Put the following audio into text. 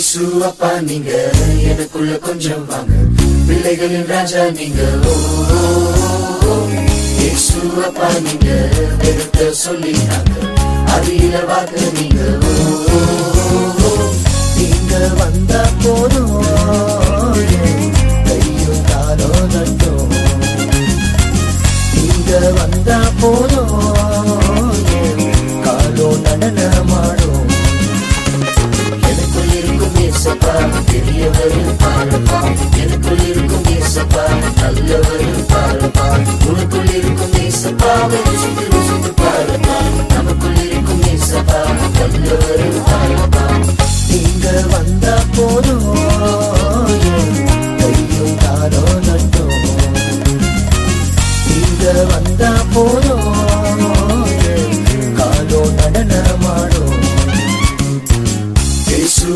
இயேசு அப்பா நீங்க எனக்குள்ள கொஞ்சம் வாங்க, பிள்ளைகளின் ராஜா நீங்க. இயேசு அப்பா நீங்க வெறுத்த சொல்லிட்டாங்க, அடியில வாக்கு நீங்க. நீங்க வந்தா போதும், கையும் தானோ நட்டும். நீங்க வந்தா போதும், காலோ நடனமாடும். எனக்குள் இருக்கும் இயேசப்பா பெரியவர் பாருப்பா, எனக்குள் இருக்கும் இயேசப்பா நல்லவர் பாருப்பா, உனக்குள் இருக்கும் இயேசப்பா ருசித்து ருசித்து பாருப்பா, நமக்குள் இருக்கும் இயேசப்பா நல்லவர் பாருப்பா. நீங்க வந்தா போதும், கையும் தானோ நட்டும். நீங்க வந்தா போதும், காலோ நடனமாடும். இயேசு